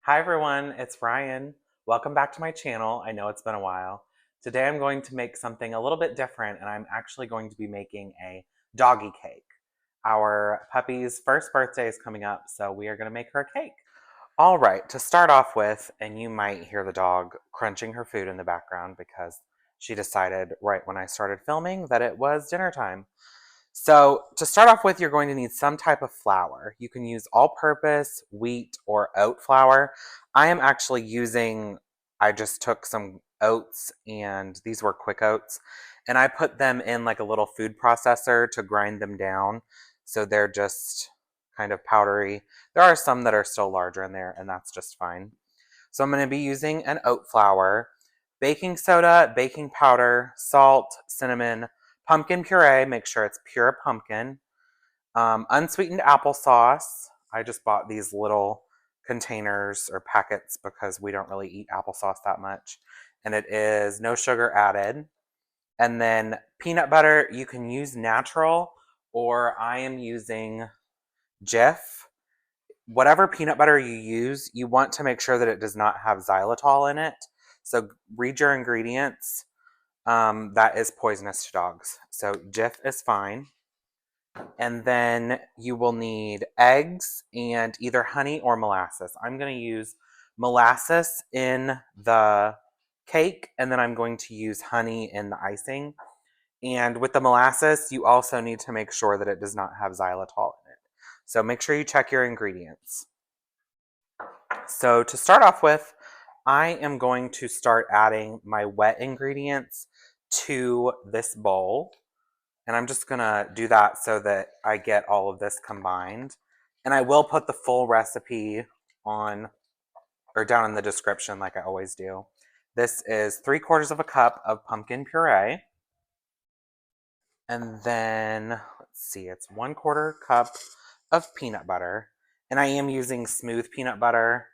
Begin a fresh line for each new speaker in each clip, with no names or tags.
Hi everyone, it's Ryan. Welcome back to my channel. I know it's been a while. Today I'm going to make something a little bit different, and I'm actually going to be making a doggy cake. Our puppy's first birthday is coming up, so we are going to make her a cake. All right, to start off with, and you might hear the dog crunching her food in the background because she decided right when I started filming that it was dinner time. So to start off with, you're going to need some type of flour. You can use all-purpose, wheat, or oat flour. I am actually I just took some oats, and these were quick oats, and I put them in like a little food processor to grind them down. So they're just kind of powdery. There are some that are still larger in there, and that's just fine. So I'm going to be using an oat flour, baking soda, baking powder, salt, cinnamon, pumpkin puree, make sure it's pure pumpkin, unsweetened applesauce. I just bought these little containers or packets because we don't really eat applesauce that much. And it is no sugar added. And then peanut butter, you can use natural, or I am using Jif. Whatever peanut butter you use, you want to make sure that it does not have xylitol in it. So read your ingredients. That is poisonous to dogs. So Jif is fine. And then you will need eggs and either honey or molasses. I'm going to use molasses in the cake, and then I'm going to use honey in the icing. And with the molasses, you also need to make sure that it does not have xylitol in it. So make sure you check your ingredients. So to start off with, I am going to start adding my wet ingredients to this bowl. And I'm just gonna do that so that I get all of this combined. And I will put the full recipe on or down in the description like I always do. This is 3/4 of a cup of pumpkin puree. And then, let's see, it's 1/4 cup of peanut butter. And I am using smooth peanut butter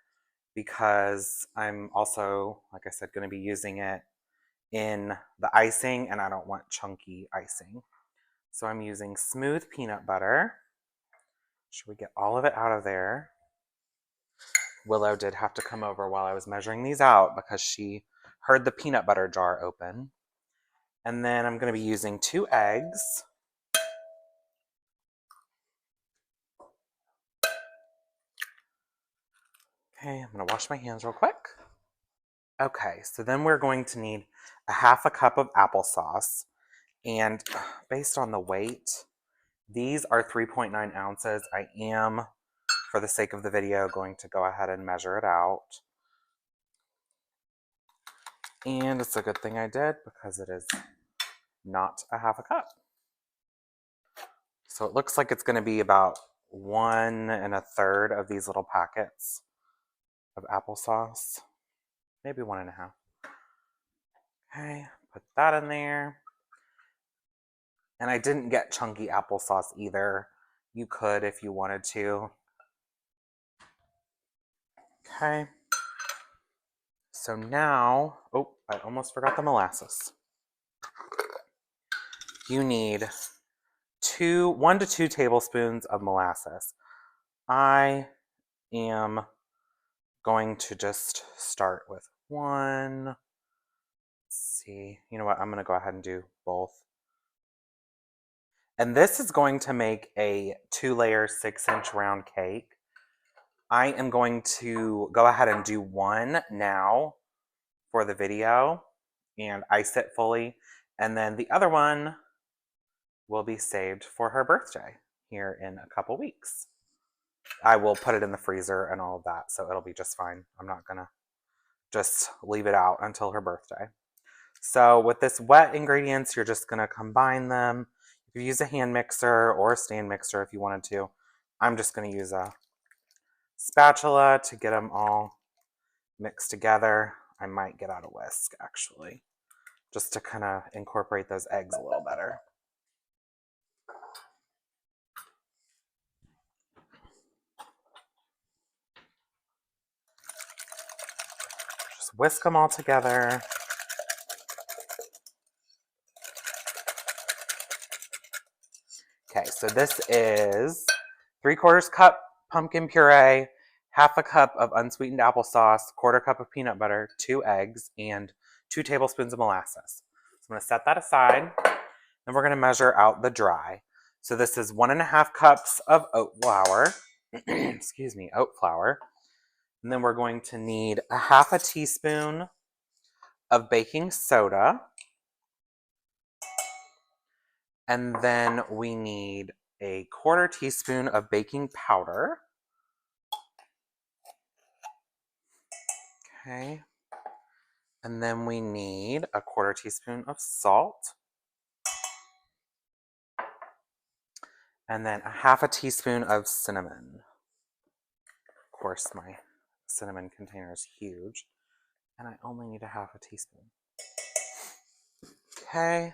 because I'm also, like I said, going to be using it in the icing, and I don't want chunky icing. So I'm using smooth peanut butter. Should we get all of it out of there? Willow did have to come over while I was measuring these out because she heard the peanut butter jar open. And then I'm going to be using 2 eggs. Okay, I'm going to wash my hands real quick. Okay, so then we're going to need a 1/2 cup of applesauce. And based on the weight, these are 3.9 ounces. I am, for the sake of the video, going to go ahead and measure it out. And it's a good thing I did because it is not a 1/2 cup. So it looks like it's going to be about 1 1/3 of these little packets of applesauce. Maybe 1 1/2. Okay, put that in there. And I didn't get chunky applesauce either. You could if you wanted to. Okay. So now, oh, I almost forgot the molasses. You need 1 to 2 tablespoons of molasses. I am going to just start with 1. Let's see. You know what? I'm going to go ahead and do both. And this is going to make a 2-layer 6-inch round cake. I am going to go ahead and do 1 now for the video and ice it fully. And then the other one will be saved for her birthday here in a couple weeks. I will put it in the freezer and all of that, so it'll be just fine. I'm not gonna just leave it out until her birthday. So with this wet ingredients, you're just gonna combine them. You could use a hand mixer or a stand mixer if you wanted to. I'm just gonna use a spatula to get them all mixed together. I might get out a whisk actually, just to kind of incorporate those eggs a little better. Just whisk them all together. Okay, so this is 3/4 cup pumpkin puree, half a cup of unsweetened applesauce, quarter cup of peanut butter, 2 eggs, and 2 tablespoons of molasses. So I'm going to set that aside, and we're going to measure out the dry. So this is 1.5 cups of oat flour, excuse me, oat flour. And then we're going to need a half a teaspoon of baking soda. And then we need a quarter teaspoon of baking powder. Okay. And then we need a quarter teaspoon of salt. And then a half a teaspoon of cinnamon. Of course, my cinnamon container is huge, and I only need a half a teaspoon. Okay.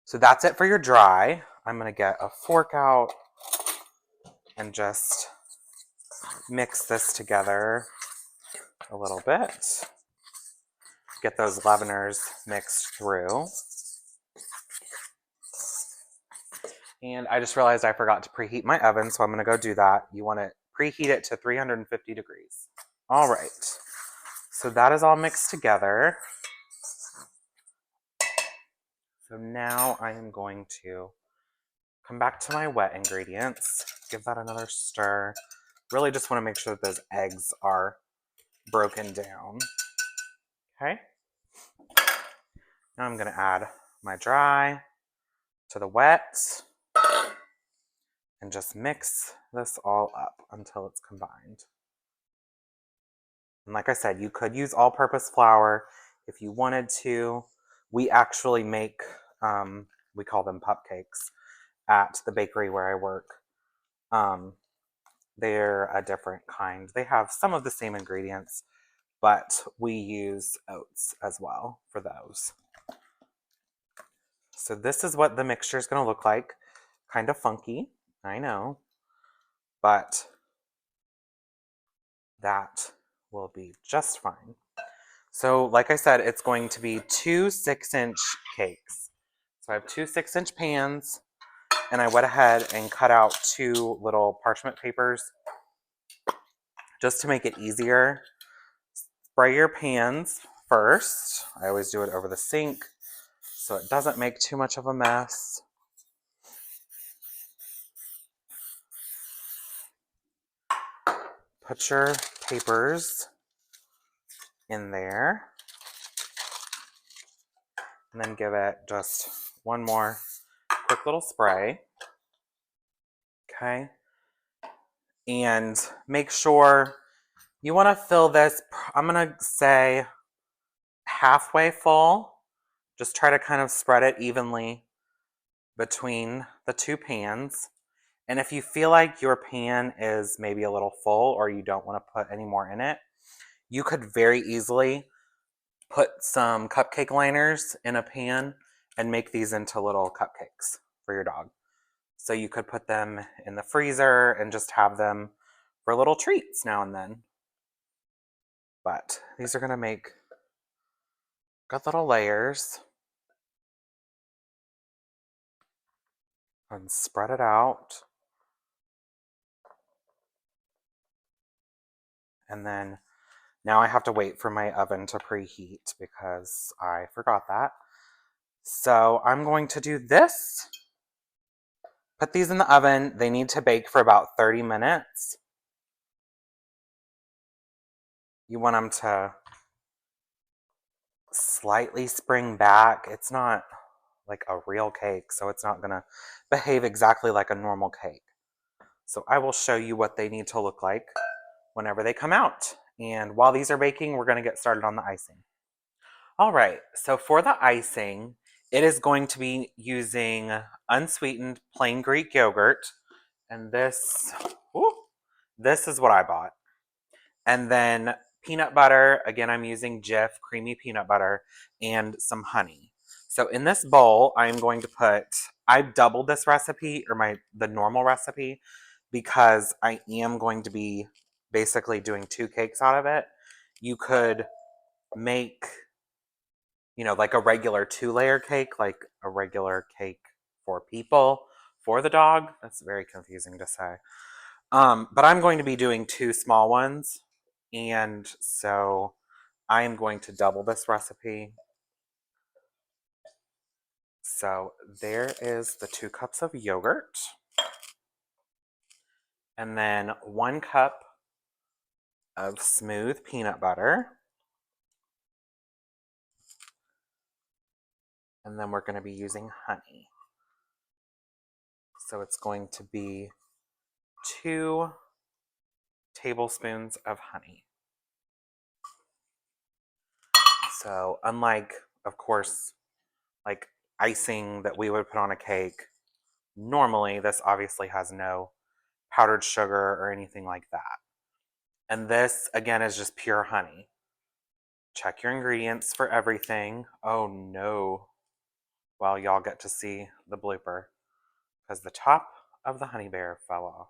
So that's it for your dry. I'm going to get a fork out and just mix this together a little bit. Get those leaveners mixed through. And I just realized I forgot to preheat my oven, so I'm going to go do that. You want to preheat it to 350 degrees. All right. So that is all mixed together. So now I am going to come back to my wet ingredients, give that another stir. Really just want to make sure that those eggs are broken down. Okay. Now I'm going to add my dry to the wet and just mix this all up until it's combined. And like I said, you could use all-purpose flour if you wanted to. We actually make, we call them cupcakes at the bakery where I work. They're a different kind. They have some of the same ingredients, but we use oats as well for those. So this is what the mixture is going to look like. Kind of funky, I know, but that will be just fine. So like I said, it's going to be 2 6-inch cakes. So I have 2 6-inch pans, and I went ahead and cut out 2 little parchment papers just to make it easier. Spray your pans first. I always do it over the sink so it doesn't make too much of a mess. Put your papers in there and then give it just one more quick little spray. Okay. And make sure you want to fill this, I'm going to say halfway full. Just try to kind of spread it evenly between the 2 pans. And if you feel like your pan is maybe a little full or you don't want to put any more in it, you could very easily put some cupcake liners in a pan and make these into little cupcakes for your dog. So you could put them in the freezer and just have them for little treats now and then. But these are going to make good little layers. And spread it out. And then now I have to wait for my oven to preheat because I forgot that. So I'm going to do this. Put these in the oven. They need to bake for about 30 minutes. You want them to slightly spring back. It's not like a real cake, so it's not going to behave exactly like a normal cake. So I will show you what they need to look like whenever they come out. And while these are baking, we're going to get started on the icing. All right, so for the icing, it is going to be using unsweetened plain Greek yogurt. And this is what I bought. And then peanut butter, again, I'm using Jif creamy peanut butter, and some honey. So in this bowl, I'm going to put, I've doubled this recipe, or the normal recipe, because I am going to be basically doing 2 cakes out of it. You could make, like a regular 2-layer cake, like a regular cake for people, for the dog. That's very confusing to say. But I'm going to be doing 2 small ones, and so I am going to double this recipe. So there is the 2 cups of yogurt, and then 1 cup of smooth peanut butter, and then we're going to be using honey. So it's going to be 2 tablespoons of honey. So unlike, of course, like icing that we would put on a cake, normally this obviously has no powdered sugar or anything like that. And this, again, is just pure honey. Check your ingredients for everything. Oh no. Well, y'all get to see the blooper because the top of the honey bear fell off.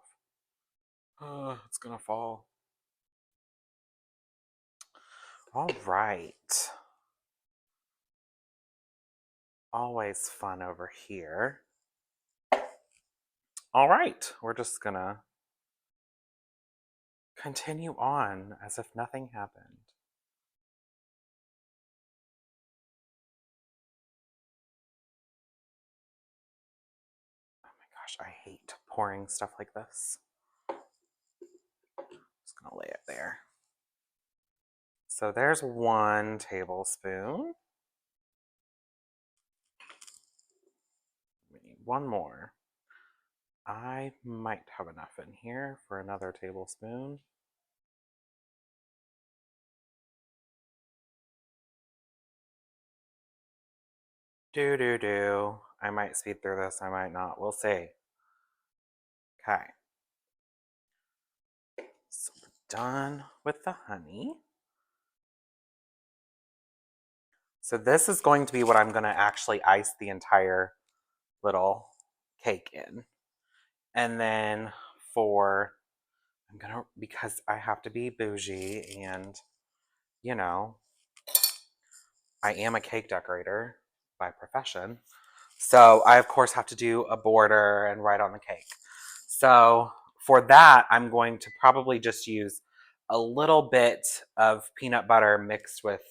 Oh, it's gonna fall. All right. Always fun over here. All right, we're just gonna continue on as if nothing happened. Oh my gosh, I hate pouring stuff like this. Just gonna lay it there. So there's 1 tablespoon. We need 1 more. I might have enough in here for another tablespoon. Do. I might speed through this, I might not. We'll see. Okay. So we're done with the honey. So this is going to be what I'm going to actually ice the entire little cake in. And then because I have to be bougie and, you know, I am a cake decorator by profession. So I, of course, have to do a border and write on the cake. So for that, I'm going to probably just use a little bit of peanut butter mixed with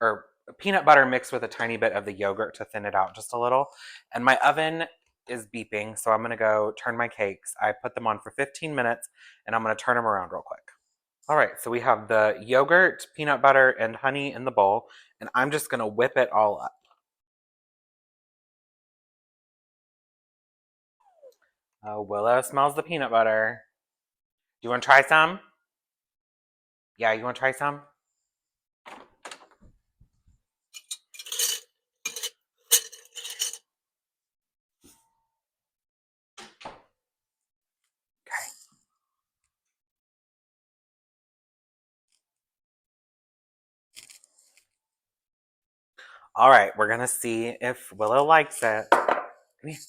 a tiny bit of the yogurt to thin it out just a little. And my oven is beeping, so I'm going to go turn my cakes. I put them on for 15 minutes, and I'm going to turn them around real quick. All right, so we have the yogurt, peanut butter, and honey in the bowl, and I'm just going to whip it all up. Oh, Willow smells the peanut butter. Do you want to try some? Yeah, you want to try some? Okay. All right, we're going to see if Willow likes it. Come here.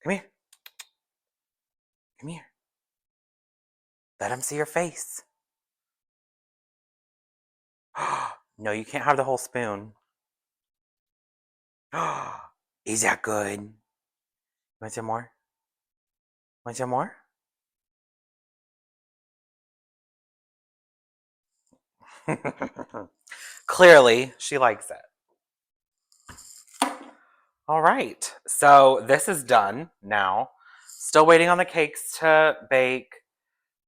Come here. Come here. Let him see your face. No, you can't have the whole spoon. Is that good? Want some more? Want some more? Clearly, she likes it. All right, so this is done now. Still waiting on the cakes to bake.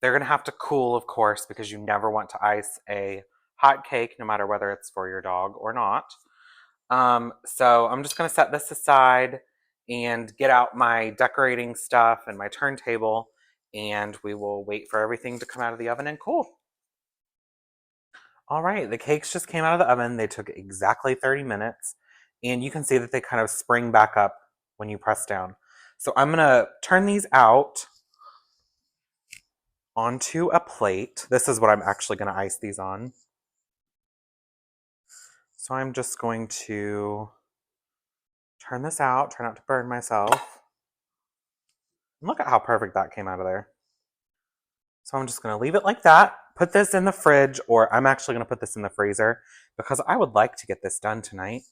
They're gonna have to cool, of course, because you never want to ice a hot cake, no matter whether it's for your dog or not. So I'm just gonna set this aside and get out my decorating stuff and my turntable, and we will wait for everything to come out of the oven and cool. All right, the cakes just came out of the oven. They took exactly 30 minutes, and you can see that they kind of spring back up when you press down. So I'm gonna turn these out onto a plate. This is what I'm actually gonna ice these on. So I'm just going to turn this out, try not to burn myself. And look at how perfect that came out of there. So I'm just gonna leave it like that, put this in the fridge, or I'm actually gonna put this in the freezer because I would like to get this done tonight.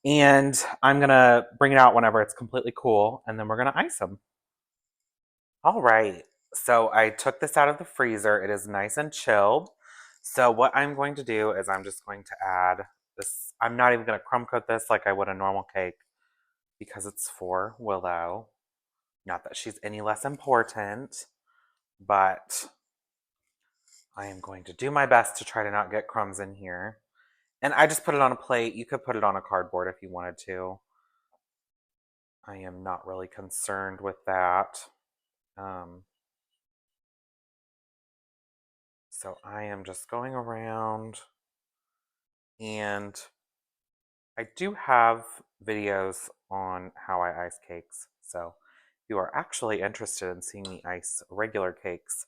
And I'm gonna bring it out whenever it's completely cool, and then we're gonna ice them. All right, So I took this out of the freezer. It is nice and chilled. So what I'm going to do is I'm just going to add this. I'm not even going to crumb coat this like I would a normal cake because it's for Willow. Not that she's any less important, but I am going to do my best to try to not get crumbs in here. And I just put it on a plate. You could put it on a cardboard if you wanted to. I am not really concerned with that. Um, so I am just going around, and I do have videos on how I ice cakes. So if you are actually interested in seeing me ice regular cakes,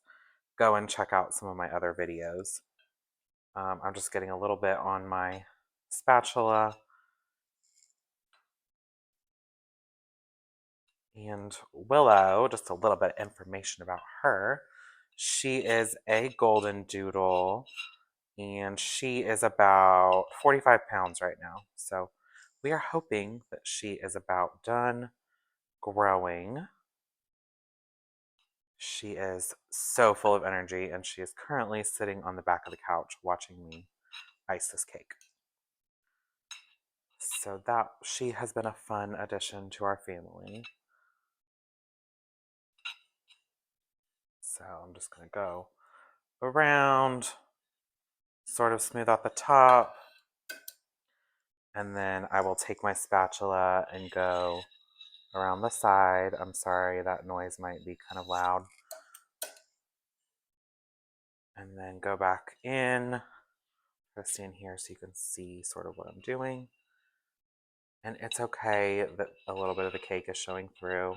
go and check out some of my other videos. I'm just getting a little bit on my spatula. And Willow, just a little bit of information about her. She is a golden doodle, and she is about 45 pounds right now. So we are hoping that she is about done growing. She is so full of energy, and she is currently sitting on the back of the couch watching me ice this cake. So that she has been a fun addition to our family. So I'm just going to go around, sort of smooth out the top, and then I will take my spatula and go around the side. I'm sorry, that noise might be kind of loud. And then go back in. I'll stand here so you can see sort of what I'm doing. And it's okay that a little bit of the cake is showing through.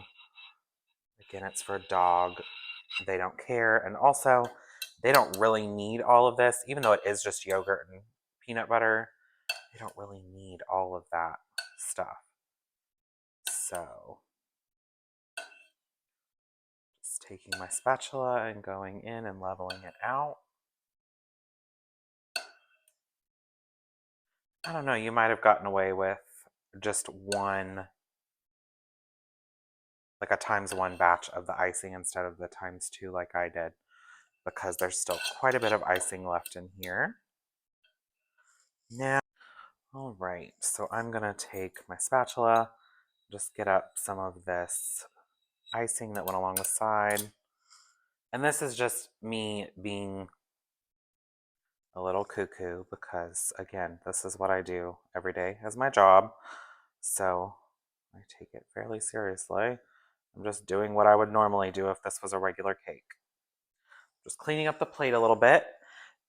Again, it's for a dog. They don't care. And also, they don't really need all of this, even though it is just yogurt and peanut butter. They don't really need all of that stuff. So, just taking my spatula and going in and leveling it out. I don't know, you might have gotten away with just one, like a ×1 batch of the icing instead of the ×2 like I did, because there's still quite a bit of icing left in here. Now, all right, so I'm gonna take my spatula, just get up some of this icing that went along the side. And this is just me being a little cuckoo because, again, this is what I do every day as my job. So I take it fairly seriously. I'm just doing what I would normally do if this was a regular cake. Just cleaning up the plate a little bit.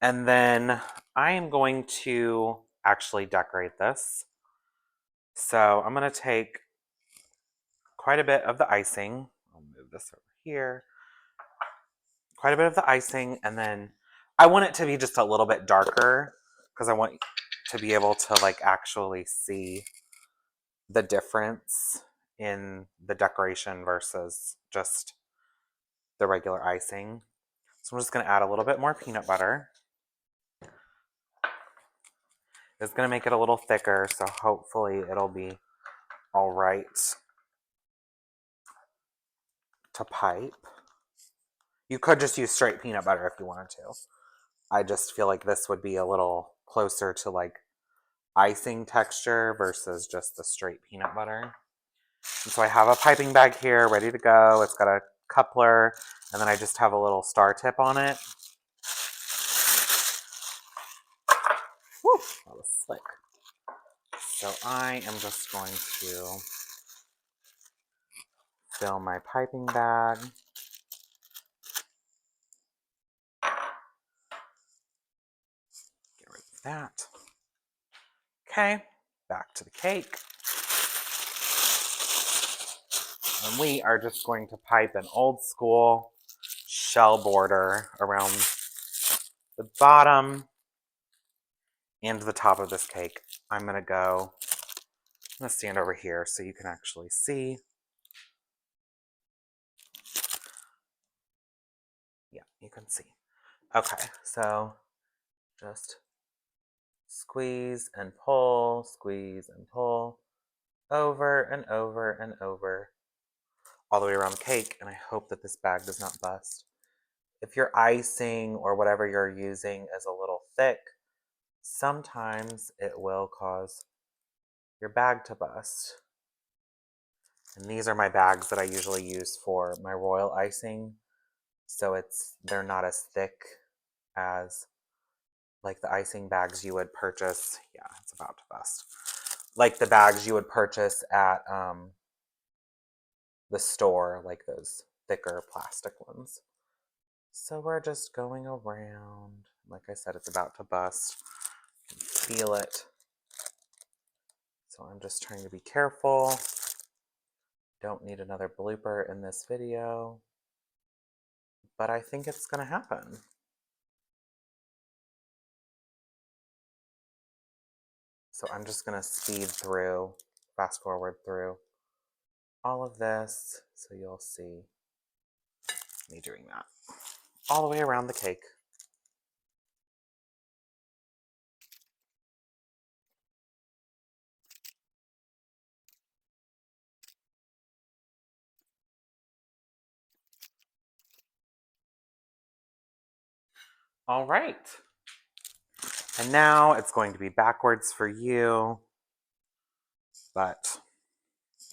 And then I am going to actually decorate this. So I'm going to take quite a bit of the icing. I'll move this over here. Quite a bit of the icing, and then I want it to be just a little bit darker because I want to be able to like actually see the difference in the decoration versus just the regular icing. So I'm just going to add a little bit more peanut butter. It's going to make it a little thicker, so hopefully it'll be all right to pipe. You could just use straight peanut butter if you wanted to. I just feel like this would be a little closer to like icing texture versus just the straight peanut butter. And so I have a piping bag here ready to go. It's got a coupler, and then I just have a little star tip on it. Woo, that was slick. So I am just going to fill my piping bag. Get rid of that. Okay, back to the cake. And we are just going to pipe an old school shell border around the bottom and the top of this cake. I'm going to stand over here so you can actually see. Yeah, you can see. Okay, so just squeeze and pull, over and over and over. all the way around the cake, and I hope that this bag does not bust. If your icing or whatever you're using is a little thick, sometimes it will cause your bag to bust. And these are my bags that I usually use for my royal icing. So they're not as thick as like the icing bags you would purchase. Yeah, it's about to bust. Like the bags you would purchase at the store, like those thicker plastic ones. So we're just going around. Like I said, it's about to bust. You can feel it. So I'm just trying to be careful. Don't need another blooper in this video. But I think it's going to happen. So I'm just going to speed through, fast forward through all of this so you'll see me doing that all the way around the cake. All right. And now it's going to be backwards for you, but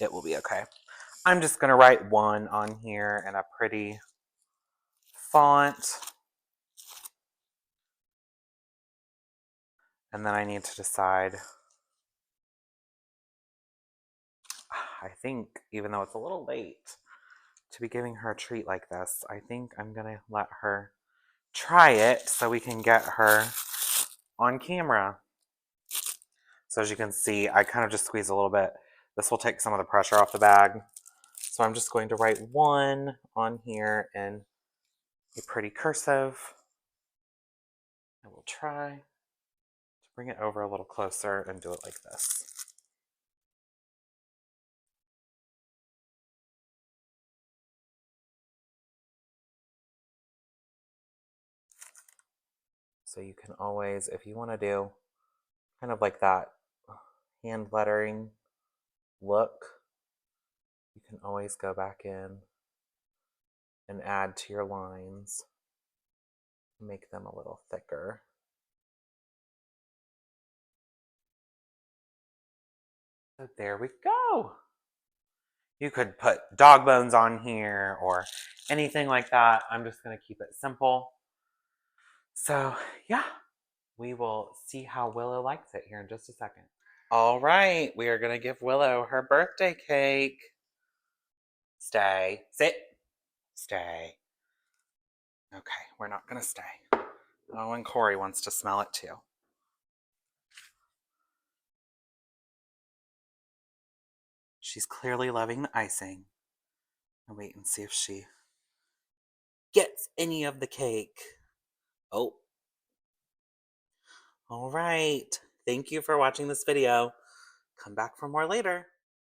it will be okay. I'm just going to write 1 on here in a pretty font. And then I need to decide. I think, even though it's a little late to be giving her a treat like this, I think I'm going to let her try it so we can get her on camera. So as you can see, I kind of just squeeze a little bit. This will take some of the pressure off the bag. So I'm just going to write 1 on here in a pretty cursive. I will try to bring it over a little closer and do it like this. So you can always, if you want to do kind of like that hand lettering look, you can always go back in and add to your lines, make them a little thicker. So there we go. You could put dog bones on here or anything like that. I'm just going to keep it simple. So yeah, we will see how Willow likes it here in just a second. All right, we are going to give Willow her birthday cake. Stay. Sit. Stay. Okay, we're not going to stay. Oh, and Corey wants to smell it too. She's clearly loving the icing. I'll wait and see if she gets any of the cake. Oh. All right. Thank you for watching this video. Come back for more later.